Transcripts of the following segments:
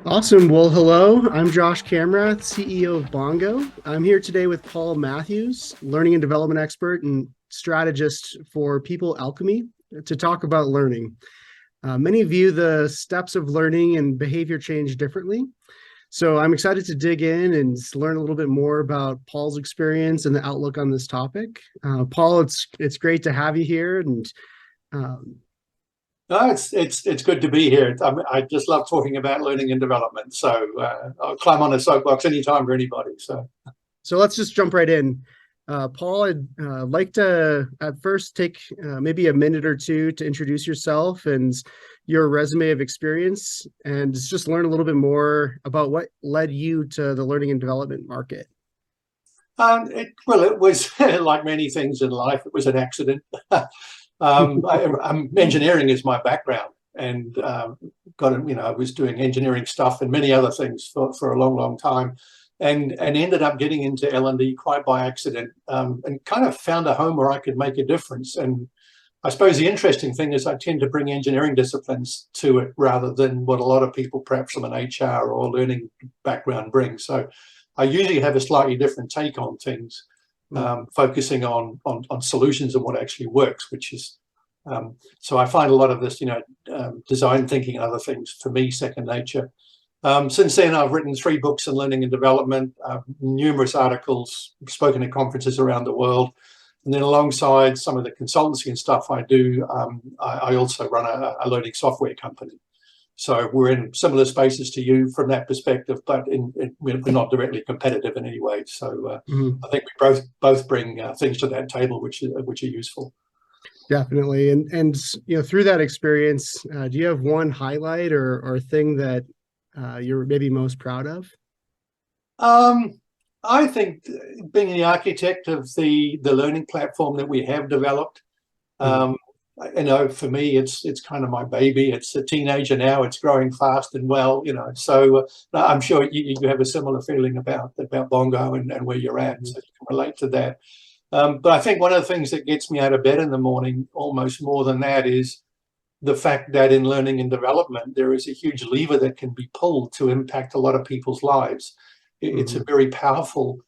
Awesome. Well, hello. I'm Josh Hamrath, CEO of Bongo. I'm here today with Paul Matthews, learning and development expert and strategist for People Alchemy, to talk about learning. Many view the steps of learning and behavior change differently. So I'm excited to dig in and learn a little bit more about Paul's experience and the outlook on this topic. Paul, it's great to have you here, and um, No, it's good to be here. I just love talking about learning and development. So I'll climb on a soapbox anytime for anybody. so let's just jump right in. Paul, I'd like to at first take maybe a minute or two to introduce yourself and your resume of experience, and just learn a little bit more about what led you to the learning and development market. It was like many things in life. It was an accident. Engineering is my background, and I was doing engineering stuff and many other things for a long time, and ended up getting into L&D quite by accident, and kind of found a home where I could make a difference. And I suppose the interesting thing is I tend to bring engineering disciplines to it rather than what a lot of people perhaps from an HR or learning background bring. So I usually have a slightly different take on things, focusing on solutions and what actually works, which is so I find a lot of this, design thinking and other things for me second nature. Since then, I've written 3 books on learning and development, numerous articles, spoken at conferences around the world. And then alongside some of the consultancy and stuff I do, I also run a learning software company. So we're in similar spaces to you from that perspective, but we're not directly competitive in any way. So I think we both bring things to that table which are useful. Definitely. And through that experience, do you have one highlight or thing that you're maybe most proud of? I think being the architect of the learning platform that we have developed, for me, it's kind of my baby. It's a teenager now. It's growing fast and well, So I'm sure you have a similar feeling about Bongo and where you're at, so you can relate to that. But I think one of the things that gets me out of bed in the morning, almost more than that, is the fact that in learning and development, there is a huge lever that can be pulled to impact a lot of people's lives. It's a very powerful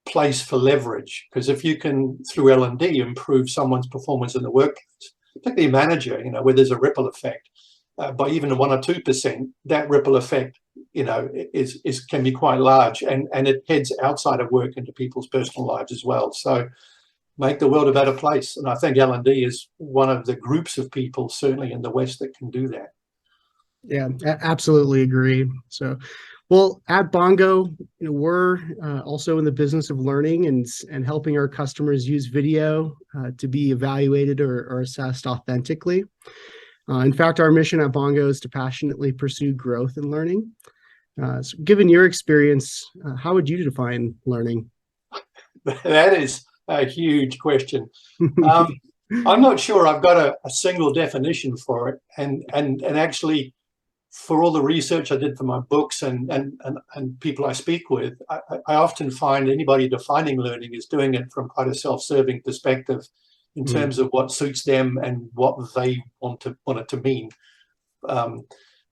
place for leverage, because if you can, through L&D, improve someone's performance in the workplace, particularly a manager, where there's a ripple effect, by even 1 or 2%, that ripple effect, can be quite large, and it heads outside of work into people's personal lives as well. So make the world a better place. And I think L&D is one of the groups of people, certainly in the West, that can do that. Yeah, absolutely agree. So, well, at Bongo, we're also in the business of learning and helping our customers use video to be evaluated or assessed authentically. In fact, our mission at Bongo is to passionately pursue growth and learning. So given your experience, how would you define learning? That is a huge question. I'm not sure I've got a single definition for it. And actually, for all the research I did for my books and people I speak with, I often find anybody defining learning is doing it from quite a self-serving perspective in terms of what suits them and what they want it to mean.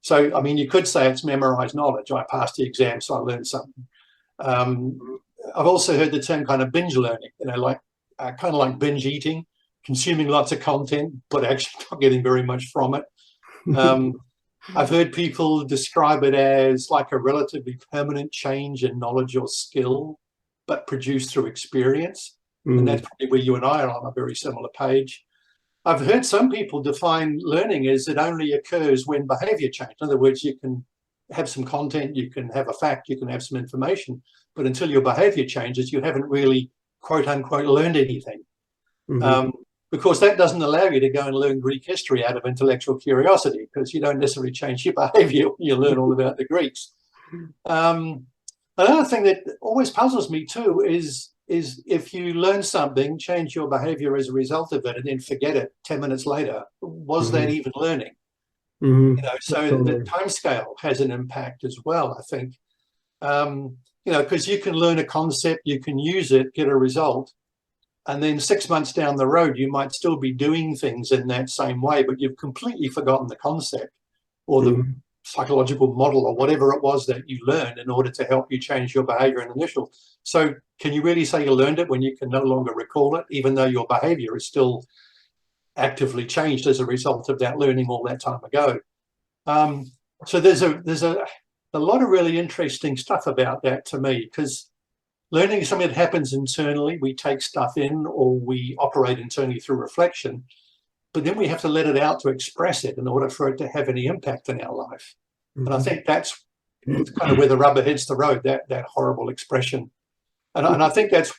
So, I mean, you could say it's memorized knowledge. I passed the exam, so I learned something. I've also heard the term kind of binge learning, kind of like binge eating, consuming lots of content, but actually not getting very much from it. I've heard people describe it as like a relatively permanent change in knowledge or skill, but produced through experience. And that's probably where you and I are on a very similar page. I've heard some people define learning as it only occurs when behavior changes. In other words, you can have some content, you can have a fact, you can have some information, but until your behavior changes, you haven't really, quote unquote, learned anything. Because that doesn't allow you to go and learn Greek history out of intellectual curiosity, because you don't necessarily change your behavior when you learn all about the Greeks. Another thing that always puzzles me too is if you learn something, change your behavior as a result of it, and then forget it 10 minutes later, was that even learning? So Totally. the time scale has an impact as well, I think. Because you can learn a concept, you can use it, get a result, and then 6 months down the road, you might still be doing things in that same way, but you've completely forgotten the concept or psychological model or whatever it was that you learned in order to help you change your behavior in initial. So can you really say you learned it when you can no longer recall it, even though your behavior is still actively changed as a result of that learning all that time ago? So there's a lot of really interesting stuff about that to me, because learning is something that happens internally. We take stuff in, or we operate internally through reflection, but then we have to let it out to express it in order for it to have any impact in our life. And I think that's kind of where the rubber hits the road, that horrible expression. And I think that's,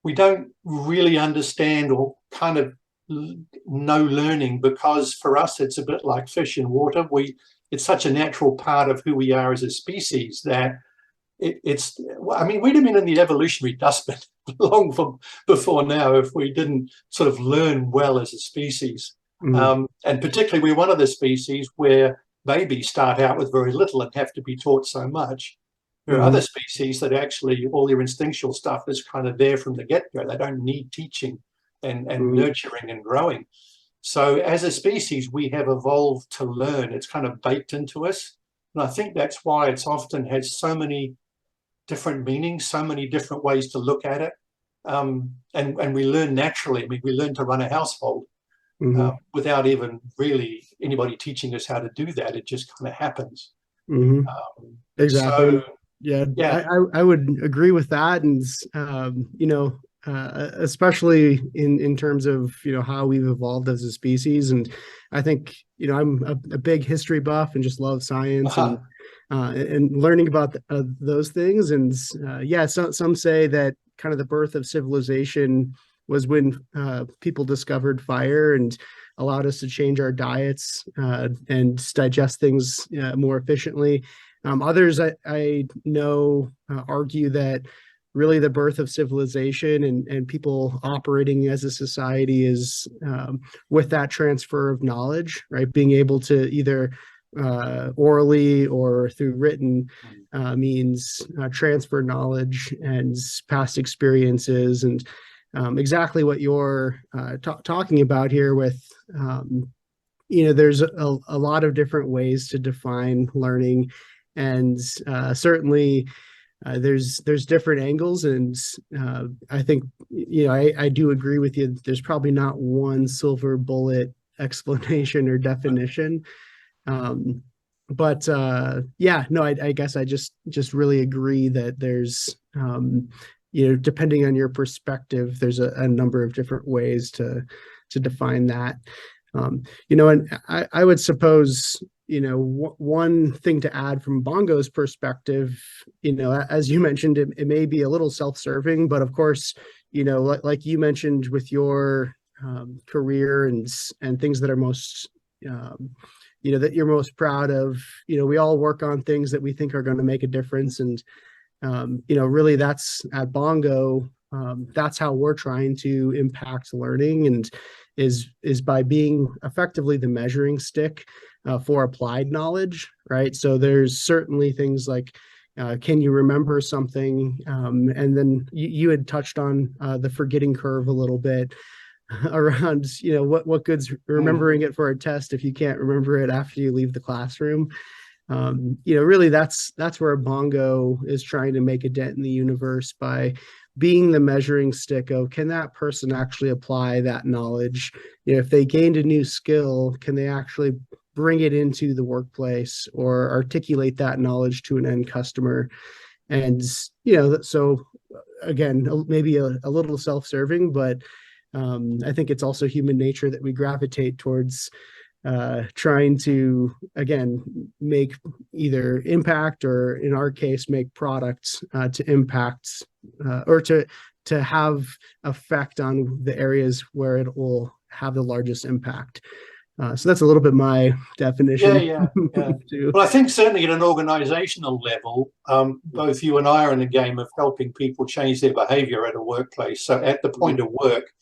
we don't really understand or kind of know learning, because for us it's a bit like fish in water. It's such a natural part of who we are as a species that it's, I mean, we'd have been in the evolutionary dustbin long before now if we didn't sort of learn well as a species. And particularly we're one of the species where babies start out with very little and have to be taught so much. There are other species that actually all their instinctual stuff is kind of there from the get-go. They don't need teaching and nurturing and growing. So as a species, we have evolved to learn. It's kind of baked into us. And I think that's why it's often has so many different meanings, so many different ways to look at it. And we learn naturally. I mean, we learn to run a household without even really anybody teaching us how to do that. It just kind of happens. Exactly. So, yeah. I would agree with that. And, especially in terms of, how we've evolved as a species. And I think, I'm a big history buff and just love science and learning about those things. And some say that kind of the birth of civilization was when people discovered fire and allowed us to change our diets and digest things more efficiently. Others I know argue that really the birth of civilization and people operating as a society is with that transfer of knowledge, right? Being able to either orally or through written means transfer knowledge and past experiences, and exactly what you're talking about here with, there's a lot of different ways to define learning, and certainly there's different angles, and I think I do agree with you. There's probably not one silver bullet explanation or definition, but I guess I just really agree that there's depending on your perspective, there's a number of different ways to define that. And I would suppose, one thing to add from Bongo's perspective, as you mentioned, it may be a little self-serving, but of course, like you mentioned with your career and things that are most, that you're most proud of, we all work on things that we think are going to make a difference. And, really that's at Bongo, that's how we're trying to impact learning, and is by being effectively the measuring stick for applied knowledge, right? So there's certainly things like, can you remember something? And then you had touched on the forgetting curve a little bit around, what good's remembering it for a test if you can't remember it after you leave the classroom. Really that's where Bongo is trying to make a dent in the universe by being the measuring stick of, can that person actually apply that knowledge? If they gained a new skill, can they actually bring it into the workplace or articulate that knowledge to an end customer? And, so again, maybe a little self-serving, but I think it's also human nature that we gravitate towards trying to, again, make either impact, or in our case, make products to impact or to have effect on the areas where it will have the largest impact. So that's a little bit my definition. Yeah. Well, I think certainly at an organizational level, both you and I are in the game of helping people change their behavior at a workplace. So at the point of work,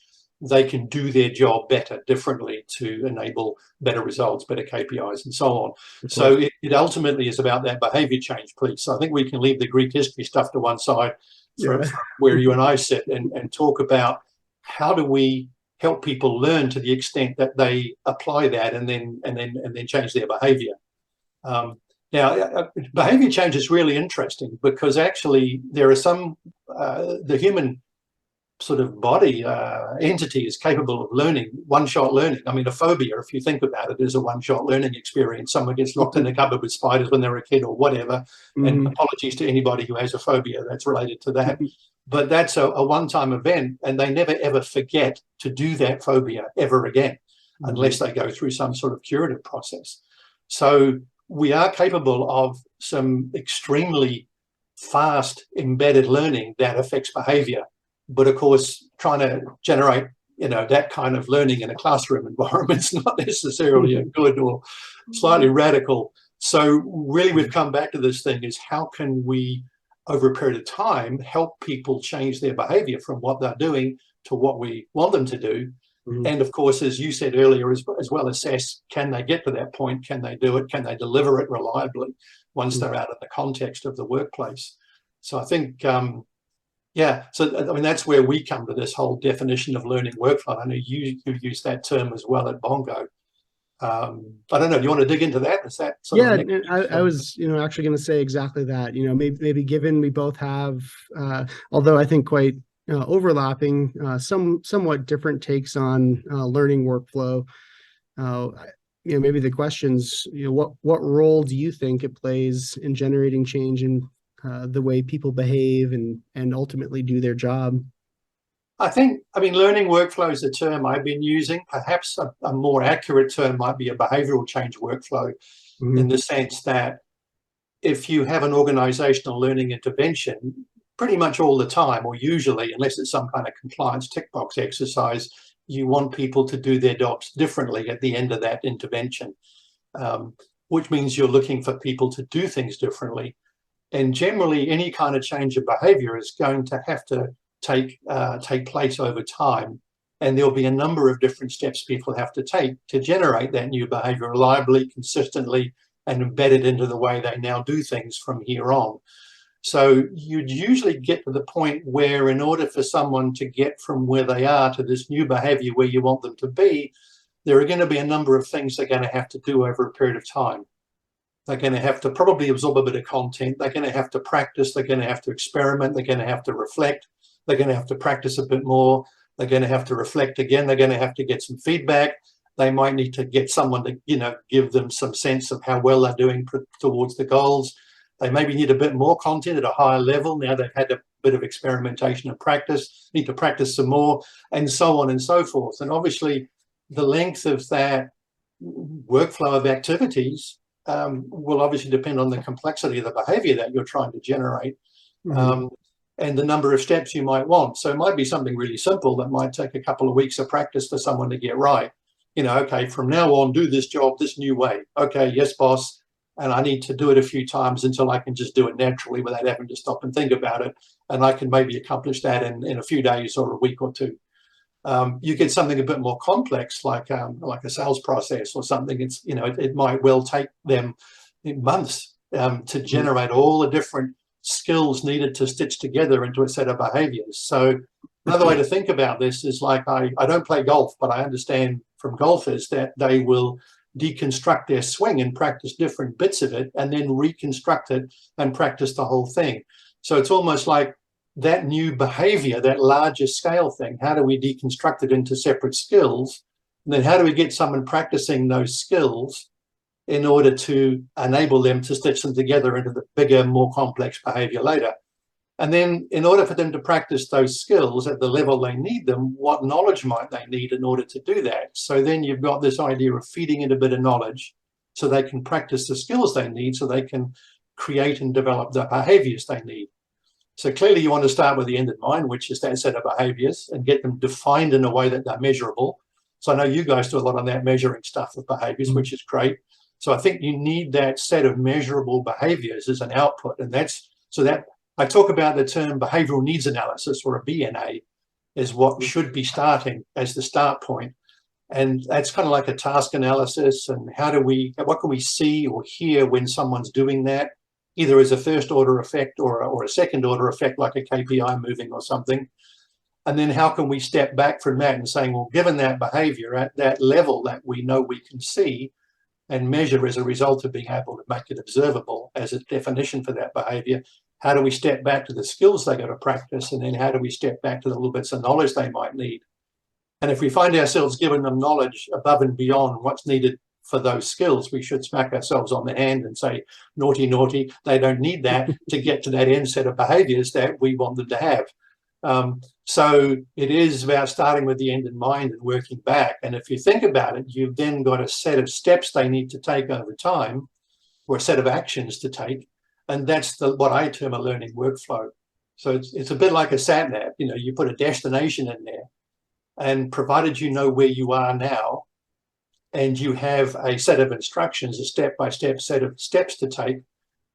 they can do their job better, differently, to enable better results, better KPIs, and so on. So it ultimately is about that behavior change piece. So I think we can leave the Greek history stuff to one side for where you and I sit, and talk about how do we help people learn to the extent that they apply that and then change their behavior. Behavior change is really interesting because actually there are some, the human sort of body entity is capable of learning, one-shot learning. I mean, a phobia, if you think about it, is a one-shot learning experience. Someone gets locked in a cupboard with spiders when they're a kid or whatever. And apologies to anybody who has a phobia that's related to that. But that's a one-time event, and they never, ever forget to do that phobia ever again, unless they go through some sort of curative process. So we are capable of some extremely fast embedded learning that affects behavior. But of course, trying to generate, that kind of learning in a classroom environment is not necessarily a good or slightly radical. So really, we've come back to this thing is how can we, over a period of time, help people change their behavior from what they're doing to what we want them to do. And of course, as you said earlier, as well, assess, can they get to that point? Can they do it? Can they deliver it reliably once they're out of the context of the workplace? So I think, so I mean, that's where we come to this whole definition of learning workflow. I know you use that term as well at Bongo. I don't know. Do you want to dig into that? Is that I was, actually going to say exactly that. Maybe given we both have, although I think quite overlapping, somewhat different takes on learning workflow. Maybe the questions, what role do you think it plays in generating change in the way people behave and ultimately do their job? I mean, learning workflow is a term I've been using. Perhaps a more accurate term might be a behavioral change workflow, in the sense that if you have an organizational learning intervention, pretty much all the time, or usually, unless it's some kind of compliance tick box exercise, you want people to do their jobs differently at the end of that intervention, which means you're looking for people to do things differently. And generally, any kind of change of behavior is going to have to take place over time. And there'll be a number of different steps people have to take to generate that new behavior reliably, consistently, and embed it into the way they now do things from here on. So you'd usually get to the point where, in order for someone to get from where they are to this new behavior where you want them to be, there are going to be a number of things they're going to have to do over a period of time. They're going to have to probably absorb a bit of content. They're going to have to practice. They're going to have to experiment. They're going to have to reflect. They're going to have to practice a bit more. They're going to have to reflect again. They're going to have to get some feedback. They might need to get someone to, give them some sense of how well they're doing towards the goals. They maybe need a bit more content at a higher level. Now they've had a bit of experimentation and practice, need to practice some more, and so on and so forth. And obviously, the length of that workflow of activities will obviously depend on the complexity of the behavior that you're trying to generate, and the number of steps you might want. So it might be something really simple that might take a couple of weeks of practice for someone to get right. Okay, from now on, do this job this new way. Okay, yes, boss. And I need to do it a few times until I can just do it naturally without having to stop and think about it. And I can maybe accomplish that in a few days or a week or two. You get something a bit more complex, like a sales process or something. It's it might well take them months to generate all the different skills needed to stitch together into a set of behaviors. So another way to think about this is like I don't play golf, but I understand from golfers that they will deconstruct their swing and practice different bits of it and then reconstruct it and practice the whole thing. So it's almost like that new behavior, that larger scale thing, how do we deconstruct it into separate skills? And then how do we get someone practicing those skills in order to enable them to stitch them together into the bigger, more complex behavior later? And then in order for them to practice those skills at the level they need them, what knowledge might they need in order to do that? So then you've got this idea of feeding in a bit of knowledge so they can practice the skills they need so they can create and develop the behaviors they need. So clearly you want to start with the end in mind, which is that set of behaviors, and get them defined in a way that they're measurable. So I know you guys do a lot on that measuring stuff of behaviors, which is great. So I think you need that set of measurable behaviors as an output. And that's so that I talk about the term behavioral needs analysis, or a BNA, is what should be starting as the start point. And that's kind of like a task analysis. And what can we see or hear when someone's doing that, either as a first order effect or a second order effect, like a KPI moving or something. And then how can we step back from that and saying, well, given that behavior at that level that we know we can see, and measure as a result of being able to make it observable as a definition for that behavior. How do we step back to the skills they got to practice? And then how do we step back to the little bits of knowledge they might need? And if we find ourselves giving them knowledge above and beyond what's needed for those skills, we should smack ourselves on the hand and say, naughty, naughty, they don't need that to get to that end set of behaviors that we want them to have. So it is about starting with the end in mind and working back. And if you think about it, you've then got a set of steps they need to take over time, or a set of actions to take. And that's what I term a learning workflow. So it's a bit like a sat nav. You know, you put a destination in there, and provided you know where you are now, and you have a set of instructions, a step-by-step set of steps to take,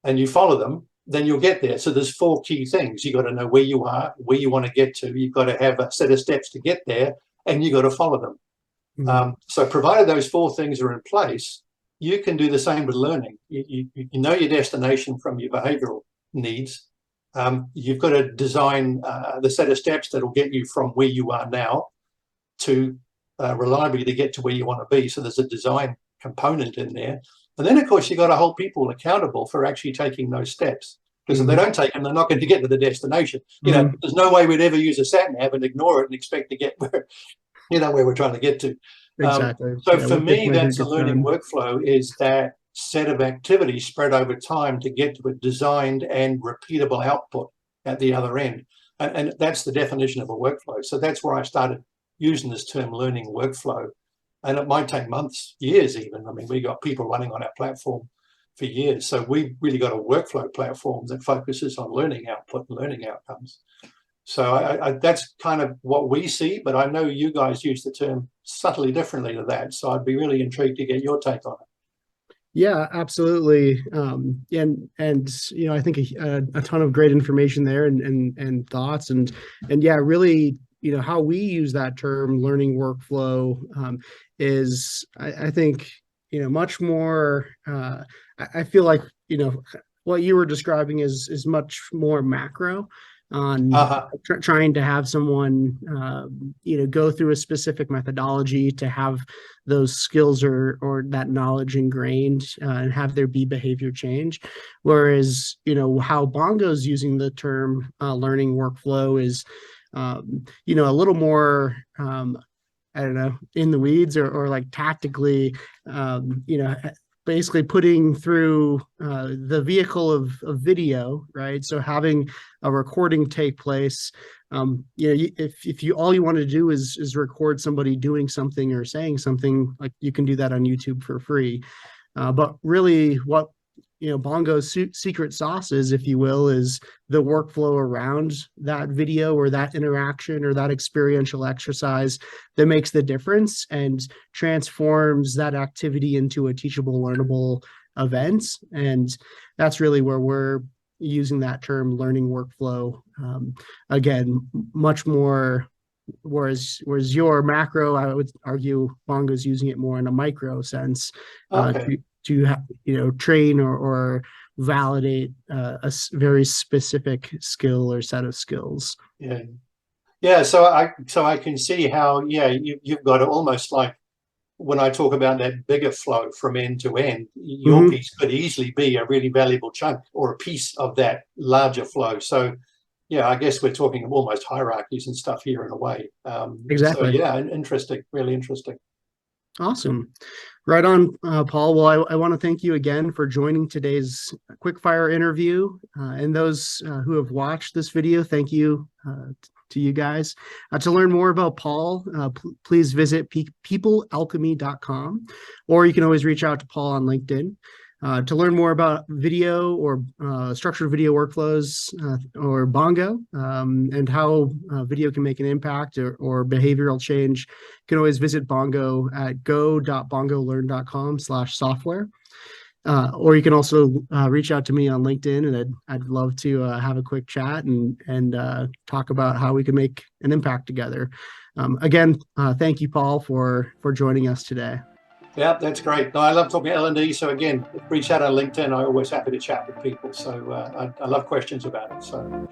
and you follow them, then you'll get there. So there's 4 key things. You got to know where you are, where you want to get to. You've got to have a set of steps to get there, and you got to follow them. Mm-hmm. So provided those 4 things are in place, you can do the same with learning. You know your destination from your behavioral needs. You've got to design the set of steps that will get you from where you are now to reliably to get to where you want to be. So there's a design component in there. And then, of course, you've got to hold people accountable for actually taking those steps. Because if they don't take them, they're not going to get to the destination. You know, there's no way we'd ever use a sat nav and ignore it and expect to get where, where we're trying to get to. Exactly. So for me, that's a learning workflow, is that set of activities spread over time to get to a designed and repeatable output at the other end. And that's the definition of a workflow. So that's where I started using this term learning workflow. And it might take months, years even. I mean, we got people running on our platform for years. So we've really got a workflow platform that focuses on learning output and learning outcomes. So that's kind of what we see, but I know you guys use the term subtly differently to that. So I'd be really intrigued to get your take on it. Yeah, absolutely. And I think a ton of great information there and thoughts and yeah, really, how we use that term learning workflow is, I think, much more, I feel like, what you were describing is much more macro on trying to have someone, go through a specific methodology to have those skills or that knowledge ingrained and have there be behavior change. Whereas, how Bongo's using the term learning workflow is, a little more, I don't know, in the weeds or like tactically, basically putting through the vehicle of video, right? So having a recording take place, if you all you want to do is record somebody doing something or saying something, like you can do that on YouTube for free. But really, what Bongo's secret sauce is, if you will, is the workflow around that video or that interaction or that experiential exercise that makes the difference and transforms that activity into a teachable, learnable event. And that's really where we're using that term learning workflow. Again, much more, whereas your macro, I would argue Bongo's using it more in a micro sense. To train or validate a very specific skill or set of skills. Yeah. So I can see how you've got almost like when I talk about that bigger flow from end to end, your piece could easily be a really valuable chunk or a piece of that larger flow. So yeah, I guess we're talking almost hierarchies and stuff here in a way. Exactly. So yeah, interesting, really interesting. Awesome. Right on, Paul. Well, I want to thank you again for joining today's quickfire interview. And those who have watched this video, thank you to you guys. To learn more about Paul, please visit peoplealchemy.com, or you can always reach out to Paul on LinkedIn. To learn more about video or structured video workflows or Bongo and how video can make an impact or behavioral change, you can always visit Bongo at go.bongolearn.com/software. Or you can also reach out to me on LinkedIn, and I'd love to have a quick chat and talk about how we can make an impact together. Again, thank you, Paul, for joining us today. Yeah, that's great. No, I love talking L&D. So again, reach out on LinkedIn. I'm always happy to chat with people. So I love questions about it. So